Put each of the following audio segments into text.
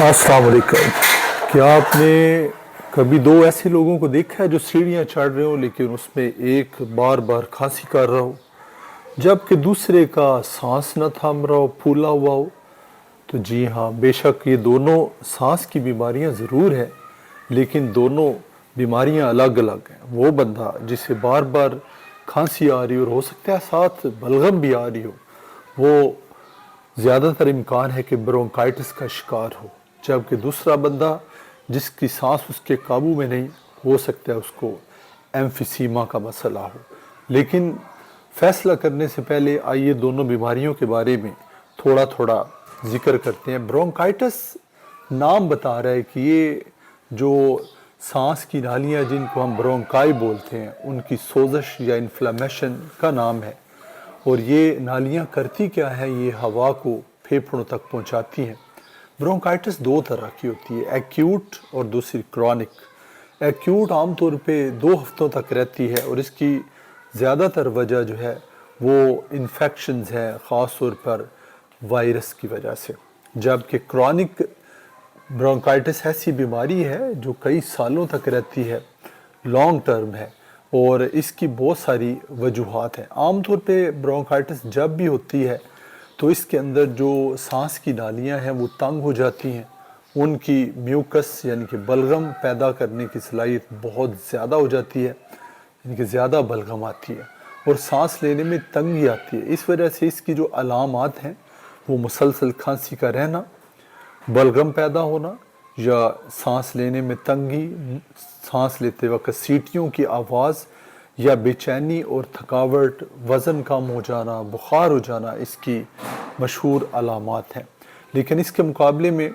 अस्सलाम वालेकुम। क्या आपने कभी दो ऐसे लोगों को देखा है जो सीढ़ियाँ चढ़ रहे हो लेकिन उसमें एक बार बार खांसी कर रहा हो जबकि दूसरे का सांस न थाम रहा हो, फूला हुआ हो? तो जी हाँ, बेशक ये दोनों सांस की बीमारियां ज़रूर हैं, लेकिन दोनों बीमारियां अलग अलग हैं। वो बंदा जिसे बार बार खांसी आ रही हो और हो सकता है साथ बलगम भी आ रही हो, वो ज़्यादातर इम्कान है कि ब्रोंकाइटिस का शिकार हो। जबकि दूसरा बंदा जिसकी सांस उसके काबू में नहीं, हो सकता है उसको एम्फिसीमा का मसला हो। लेकिन फैसला करने से पहले आइए दोनों बीमारियों के बारे में थोड़ा थोड़ा जिक्र करते हैं। ब्रोंकाइटिस नाम बता रहा है कि ये जो सांस की नालियाँ जिनको हम ब्रोंकाई बोलते हैं, उनकी सोजश या इन्फ्लेमेशन का नाम है। और ये नालियाँ करती क्या है, ये हवा को फेफड़ों तक पहुंचाती हैं। ब्रोंकाइटिस दो तरह की होती है, एक्यूट और दूसरी क्रॉनिक। एक्यूट आमतौर पे 2 हफ्तों तक रहती है और इसकी ज़्यादातर वजह जो है वो इन्फेक्शंस है, ख़ास तौर पर वायरस की वजह से। जबकि क्रॉनिक ब्रोंकाइटिस ऐसी बीमारी है जो कई सालों तक रहती है, लॉन्ग टर्म है और इसकी बहुत सारी वजूहात हैं। आमतौर पे ब्रोंकाइटिस जब भी होती है तो इसके अंदर जो सांस की नालियां हैं वो तंग हो जाती हैं, उनकी म्यूकस यानी कि बलगम पैदा करने की सलाहियत बहुत ज़्यादा हो जाती है, यानी कि ज़्यादा बलगम आती है और सांस लेने में तंगी आती है। इस वजह से इसकी जो अलामात हैं वो मुसलसल खांसी का रहना, बलगम पैदा होना या सांस लेने में तंगी, सांस लेते वक्त सीटियों की आवाज़ या बेचैनी और थकावट, वज़न कम हो जाना, बुखार हो जाना इसकी मशहूर अलामात हैं। लेकिन इसके मुकाबले में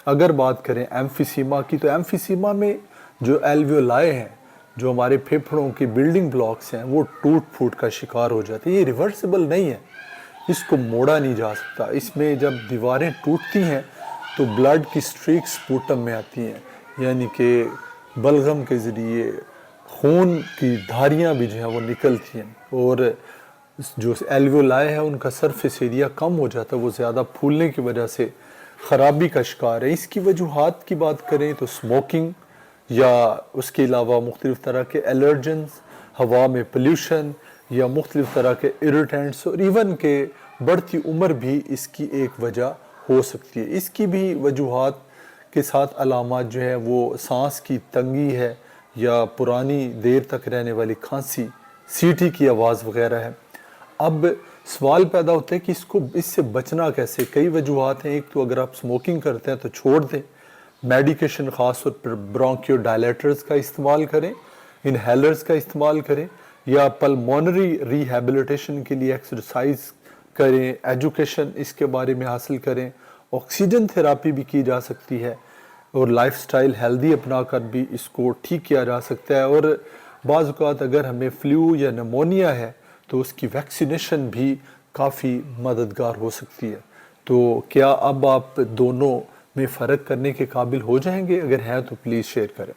अगर बात करें एम्फिसीमा की, तो एम्फिसीमा में जो एल्वियोलाई हैं, जो हमारे फेफड़ों के बिल्डिंग ब्लॉक्स हैं, वो टूट फूट का शिकार हो जाते हैं। ये रिवर्सिबल नहीं है, इसको मोड़ा नहीं जा सकता। इसमें जब दीवारें टूटती हैं तो ब्लड की स्ट्रीक्स स्पूटम में आती हैं, यानी कि बलगम के ज़रिए खून की धारियाँ भी जो हैं वो निकलती हैं और जो एल्वियोलाई है उनका सरफेस एरिया कम हो जाता है, वो ज़्यादा फूलने की वजह से ख़राबी का शिकार है। इसकी वजूहात की बात करें तो स्मोकिंग या उसके अलावा मुख्तलिफ़ तरह के एलर्जेंस, हवा में पोल्यूशन या मुख्तलिफ़ तरह के इरिटेंट्स और इवन के बढ़ती उम्र भी इसकी एक वजह हो सकती है। इसकी भी वजूहात के साथ अलामात जो है वो सांस की तंगी है या पुरानी देर तक रहने वाली खांसी, सीटी की आवाज़ वगैरह है। अब सवाल पैदा होता है कि इससे बचना कैसे। कई वजूहात हैं। एक तो अगर आप स्मोकिंग करते हैं तो छोड़ दें, मेडिकेशन ख़ास तौर पर ब्रोंकियोडायलेटर्स का इस्तेमाल करें, इनहेलर्स का इस्तेमाल करें या पल्मोनरी रिहैबिलिटेशन के लिए एक्सरसाइज करें, एजुकेशन इसके बारे में हासिल करें। ऑक्सीजन थेरापी भी की जा सकती है और लाइफस्टाइल हेल्दी अपना कर भी इसको ठीक किया जा सकता है। और बाज़ औक़ात अगर हमें फ्लू या निमोनिया है तो उसकी वैक्सीनेशन भी काफ़ी मददगार हो सकती है। तो क्या अब आप दोनों में फ़र्क करने के काबिल हो जाएंगे? अगर हैं तो प्लीज़ शेयर करें।